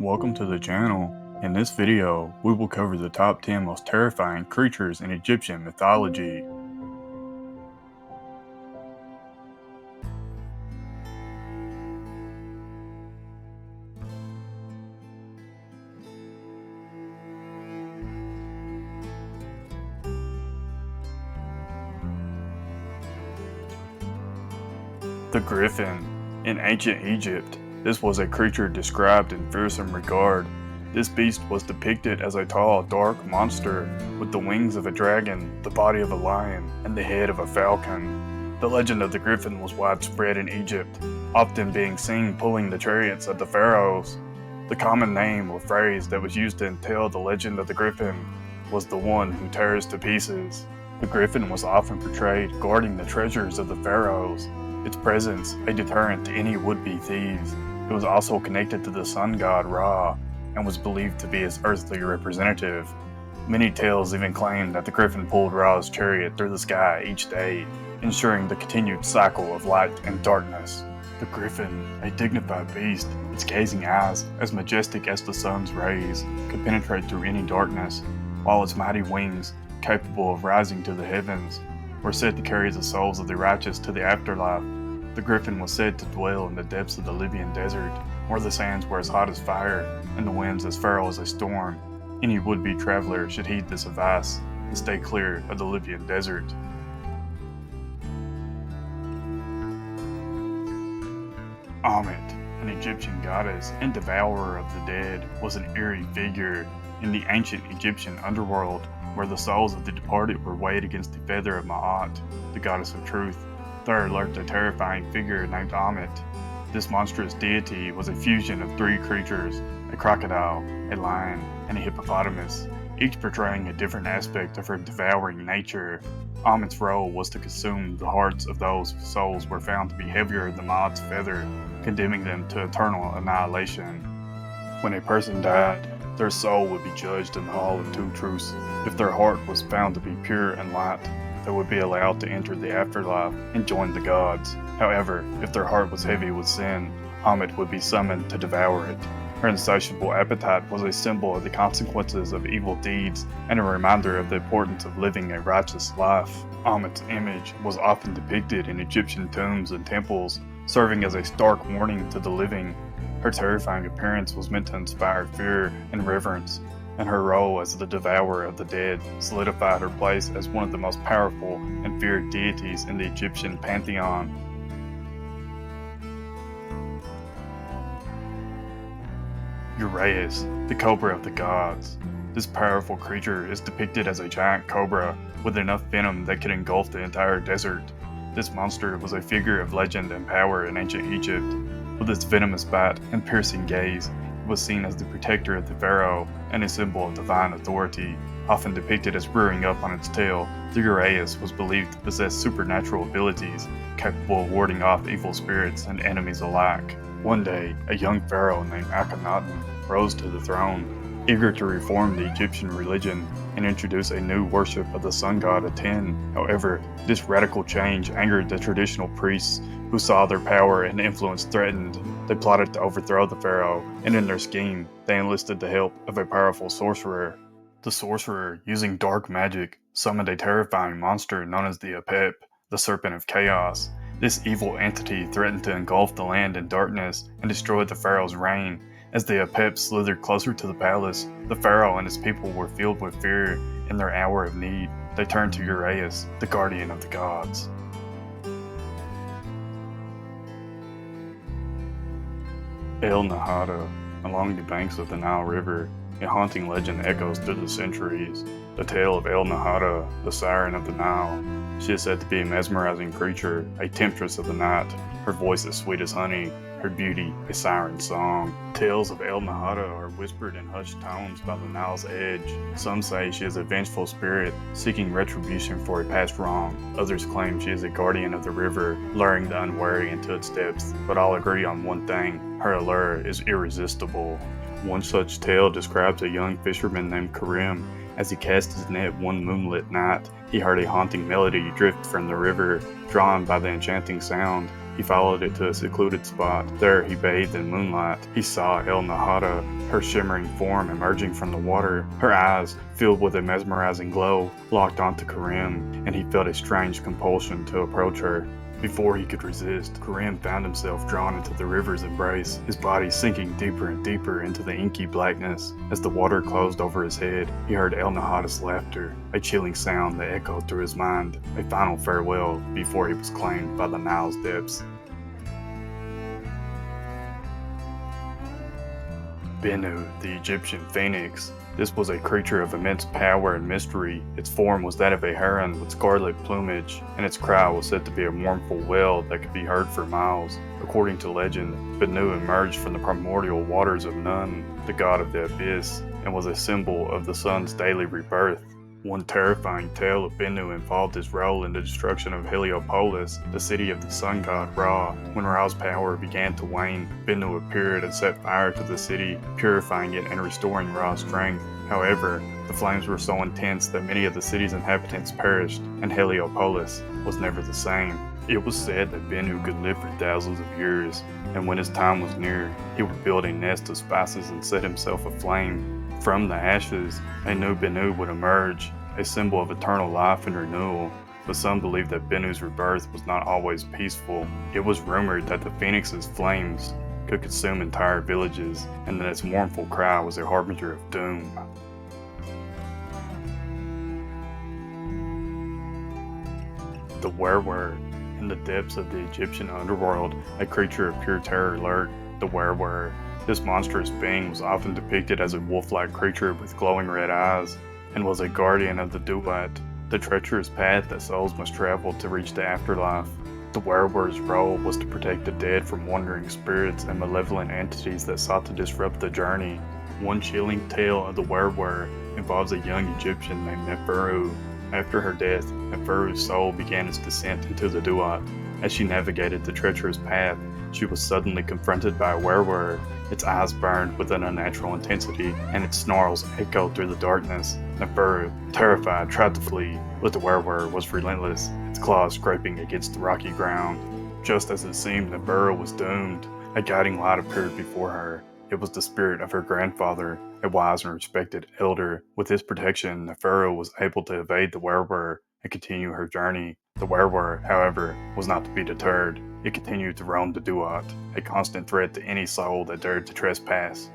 welcome to the channel. In this video, we will cover the top 10 most terrifying creatures in Egyptian mythology. The Griffin. In ancient Egypt, this was a creature described in fearsome regard. This beast was depicted as a tall, dark monster with the wings of a dragon, the body of a lion, and the head of a falcon. The legend of the Griffin was widespread in Egypt, often being seen pulling the chariots of the pharaohs. The common name or phrase that was used to entail the legend of the Griffin was the one who tears to pieces. The Griffin was often portrayed guarding the treasures of the pharaohs, its presence a deterrent to any would-be thieves. It was also connected to the sun god Ra, and was believed to be his earthly representative. Many tales even claim that the Griffin pulled Ra's chariot through the sky each day, ensuring the continued cycle of light and darkness. The Griffin, a dignified beast, its gazing eyes, as majestic as the sun's rays, could penetrate through any darkness, while its mighty wings, capable of rising to the heavens, were said to carry the souls of the righteous to the afterlife. The Griffin was said to dwell in the depths of the Libyan desert, where the sands were as hot as fire and the winds as feral as a storm. Any would-be traveler should heed this advice and stay clear of the Libyan desert. Ammit, an Egyptian goddess and devourer of the dead, was an eerie figure in the ancient Egyptian underworld, where the souls of the departed were weighed against the feather of Ma'at, the goddess of truth. There lurked a terrifying figure named Ammit. This monstrous deity was a fusion of three creatures, a crocodile, a lion, and a hippopotamus, each portraying a different aspect of her devouring nature. Ammit's role was to consume the hearts of those whose souls were found to be heavier than Ma'at's feather, condemning them to eternal annihilation. When a person died, their soul would be judged in the Hall of Two Truths. If their heart was found to be pure and light, they would be allowed to enter the afterlife and join the gods. However, if their heart was heavy with sin, Ammit would be summoned to devour it. Her insatiable appetite was a symbol of the consequences of evil deeds and a reminder of the importance of living a righteous life. Ammit's image was often depicted in Egyptian tombs and temples, serving as a stark warning to the living. Her terrifying appearance was meant to inspire fear and reverence, and her role as the devourer of the dead solidified her place as one of the most powerful and feared deities in the Egyptian pantheon. Uraeus, the Cobra of the gods. This powerful creature is depicted as a giant cobra with enough venom that could engulf the entire desert. This monster was a figure of legend and power in ancient Egypt. With its venomous bite and piercing gaze, it was seen as the protector of the pharaoh and a symbol of divine authority. Often depicted as rearing up on its tail, the Uraeus was believed to possess supernatural abilities, capable of warding off evil spirits and enemies alike. One day, a young pharaoh named Akhenaten rose to the throne, eager to reform the Egyptian religion and introduce a new worship of the sun god Aten. However, this radical change angered the traditional priests, who saw their power and influence threatened. They plotted to overthrow the pharaoh, and in their scheme, they enlisted the help of a powerful sorcerer. The sorcerer, using dark magic, summoned a terrifying monster known as the Apep, the Serpent of Chaos. This evil entity threatened to engulf the land in darkness and destroy the pharaoh's reign. As the Apep slithered closer to the palace, the pharaoh and his people were filled with fear. In their hour of need, they turned to Uraeus, the guardian of the gods. Nahadda. Along the banks of the Nile River, a haunting legend echoes through the centuries. The tale of Nahadda, the Siren of the Nile. She is said to be a mesmerizing creature, a temptress of the night, her voice as sweet as honey, her beauty a siren song. Tales of Nahadda are whispered in hushed tones by the Nile's edge. Some say she is a vengeful spirit, seeking retribution for a past wrong. Others claim she is a guardian of the river, luring the unwary into its depths. But all agree on one thing: her allure is irresistible. One such tale describes a young fisherman named Karim. As he cast his net one moonlit night, he heard a haunting melody drift from the river. Drawn by the enchanting sound, He followed it to a secluded spot. There he bathed in moonlight. He saw Nahadda, her shimmering form emerging from the water. Her eyes, filled with a mesmerizing glow, locked onto Karim, and he felt a strange compulsion to approach her. Before he could resist, Karim found himself drawn into the river's embrace, his body sinking deeper and deeper into the inky blackness. As the water closed over his head, he heard Nahadda's laughter, a chilling sound that echoed through his mind, a final farewell before he was claimed by the Nile's depths. Bennu, the Egyptian phoenix. This was a creature of immense power and mystery. Its form was that of a heron with scarlet plumage, and its cry was said to be a mournful wail that could be heard for miles. According to legend, Bennu emerged from the primordial waters of Nun, the god of the abyss, and was a symbol of the sun's daily rebirth. One terrifying tale of Bennu involved his role in the destruction of Heliopolis, the city of the sun god Ra. When Ra's power began to wane, Bennu appeared and set fire to the city, purifying it and restoring Ra's strength. However, the flames were so intense that many of the city's inhabitants perished, and Heliopolis was never the same. It was said that Bennu could live for thousands of years, and when his time was near, he would build a nest of spices and set himself aflame. From the ashes, a new Bennu would emerge, a symbol of eternal life and renewal. But some believe that Bennu's rebirth was not always peaceful. It was rumored that the phoenix's flames could consume entire villages, and that its mournful cry was a harbinger of doom. The Werwer. In the depths of the Egyptian underworld, a creature of pure terror lurked, the Werwer. This monstrous being was often depicted as a wolf-like creature with glowing red eyes, and was a guardian of the Duat, the treacherous path that souls must travel to reach the afterlife. The Werwer's role was to protect the dead from wandering spirits and malevolent entities that sought to disrupt the journey. One chilling tale of the Werwer involves a young Egyptian named Neferu. After her death, Neferu's soul began its descent into the Duat. As she navigated the treacherous path, she was suddenly confronted by a Werwer. Its eyes burned with an unnatural intensity, and its snarls echoed through the darkness. Neferu, terrified, tried to flee, but the Werwer was relentless, its claws scraping against the rocky ground. Just as it seemed Neferu was doomed, a guiding light appeared before her. It was the spirit of her grandfather, a wise and respected elder. With his protection, Neferu was able to evade the Werwer and continue her journey. The Werwer, however, was not to be deterred. It continued to roam the Duat, a constant threat to any soul that dared to trespass.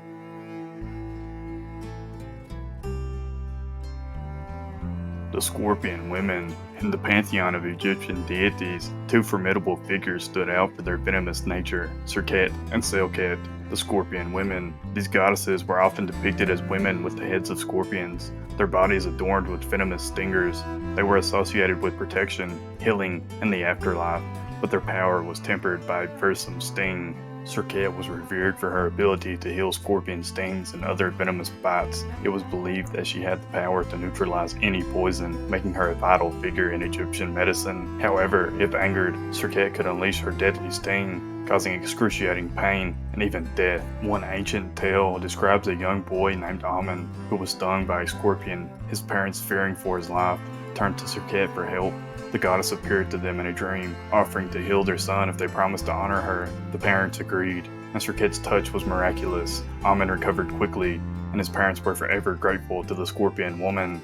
The Scorpion Women. In the pantheon of Egyptian deities, two formidable figures stood out for their venomous nature, Serket and Selket, the Scorpion Women. These goddesses were often depicted as women with the heads of scorpions, their bodies adorned with venomous stingers. They were associated with protection, healing, and the afterlife, but their power was tempered by a fearsome sting. Serket was revered for her ability to heal scorpion stings and other venomous bites. It was believed that she had the power to neutralize any poison, making her a vital figure in Egyptian medicine. However, if angered, Serket could unleash her deadly sting, causing excruciating pain and even death. One ancient tale describes a young boy named Amun who was stung by a scorpion. His parents, fearing for his life, turned to Serket for help. The goddess appeared to them in a dream, offering to heal their son if they promised to honor her. The parents agreed, and Serket's touch was miraculous. Amun recovered quickly, and his parents were forever grateful to the Scorpion Woman.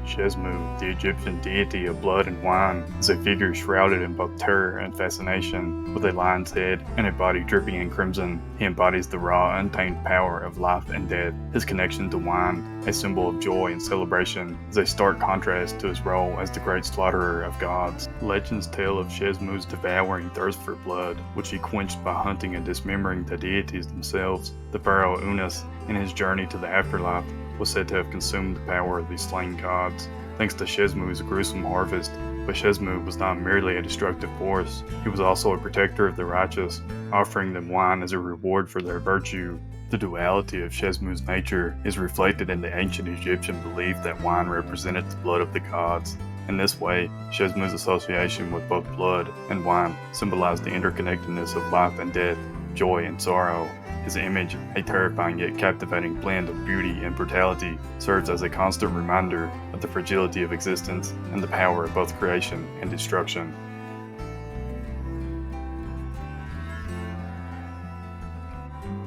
Shezmu, the Egyptian deity of blood and wine, is a figure shrouded in both terror and fascination. With a lion's head and a body dripping in crimson, he embodies the raw, untamed power of life and death. His connection to wine, a symbol of joy and celebration, is a stark contrast to his role as the great slaughterer of gods. Legends tell of Shezmu's devouring thirst for blood, which he quenched by hunting and dismembering the deities themselves. The pharaoh Unas, in his journey to the afterlife, was said to have consumed the power of these slain gods, thanks to Shezmu's gruesome harvest. But Shezmu was not merely a destructive force, he was also a protector of the righteous, offering them wine as a reward for their virtue. The duality of Shezmu's nature is reflected in the ancient Egyptian belief that wine represented the blood of the gods. In this way, Shezmu's association with both blood and wine symbolized the interconnectedness of life and death. joy and sorrow. His image, a terrifying yet captivating blend of beauty and brutality, serves as a constant reminder of the fragility of existence and the power of both creation and destruction.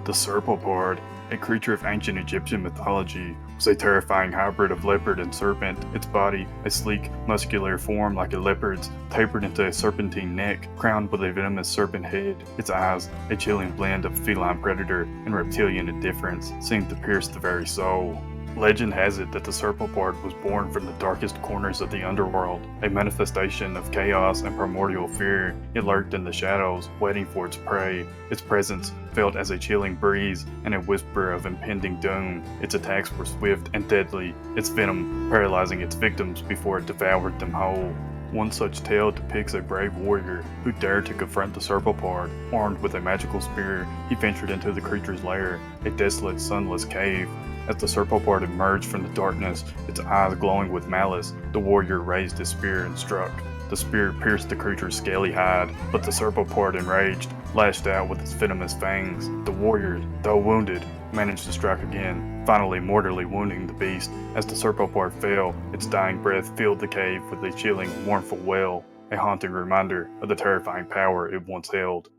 The Serpopard, a creature of ancient Egyptian mythology, was a terrifying hybrid of leopard and serpent. Its body, a sleek, muscular form like a leopard's, tapered into a serpentine neck, crowned with a venomous serpent head. Its eyes, a chilling blend of feline predator and reptilian indifference, seemed to pierce the very soul. Legend has it that the Serpopard was born from the darkest corners of the underworld, a manifestation of chaos and primordial fear. It lurked in the shadows, waiting for its prey. Its presence felt as a chilling breeze and a whisper of impending doom. Its attacks were swift and deadly, its venom paralyzing its victims before it devoured them whole. One such tale depicts a brave warrior who dared to confront the Serpopard. Armed with a magical spear, he ventured into the creature's lair, a desolate, sunless cave. As the Serpopard emerged from the darkness, its eyes glowing with malice, the warrior raised his spear and struck. The spear pierced the creature's scaly hide, but the Serpopard, enraged, lashed out with its venomous fangs. The warrior, though wounded, managed to strike again, finally mortally wounding the beast. As the Serpopard fell, its dying breath filled the cave with a chilling, mournful wail, a haunting reminder of the terrifying power it once held.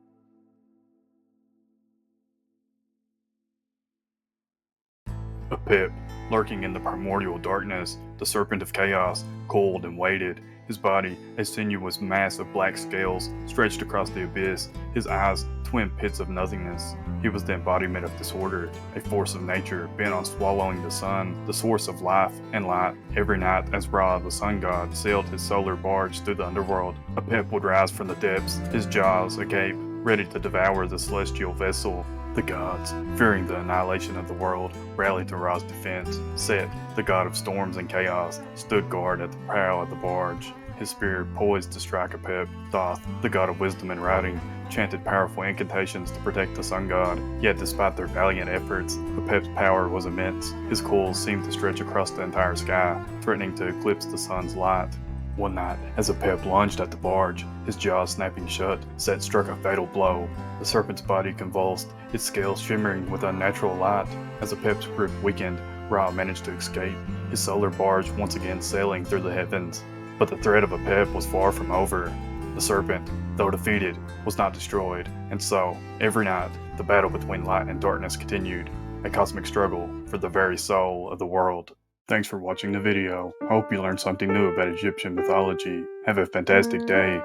Apep, lurking in the primordial darkness, the serpent of chaos, coiled and weighted. His body, a sinuous mass of black scales, stretched across the abyss, his eyes, twin pits of nothingness. He was the embodiment of disorder, a force of nature bent on swallowing the sun, the source of life and light. Every night, as Ra, the sun god, sailed his solar barge through the underworld, Apep would rise from the depths, his jaws agape, ready to devour the celestial vessel. The gods, fearing the annihilation of the world, rallied to Ra's defense. Set, the god of storms and chaos, stood guard at the prow of the barge, his spear poised to strike Apep. Thoth, the god of wisdom and writing, chanted powerful incantations to protect the sun god. Yet despite their valiant efforts, Apep's power was immense. His coils seemed to stretch across the entire sky, threatening to eclipse the sun's light. One night, as Apep lunged at the barge, his jaws snapping shut, Set struck a fatal blow. The serpent's body convulsed, its scales shimmering with unnatural light. As Apep's grip weakened, Ra managed to escape, his solar barge once again sailing through the heavens. But the threat of Apep was far from over. The serpent, though defeated, was not destroyed, and so, every night, the battle between light and darkness continued, a cosmic struggle for the very soul of the world. Thanks for watching the video. I hope you learned something new about Egyptian mythology. Have a fantastic day.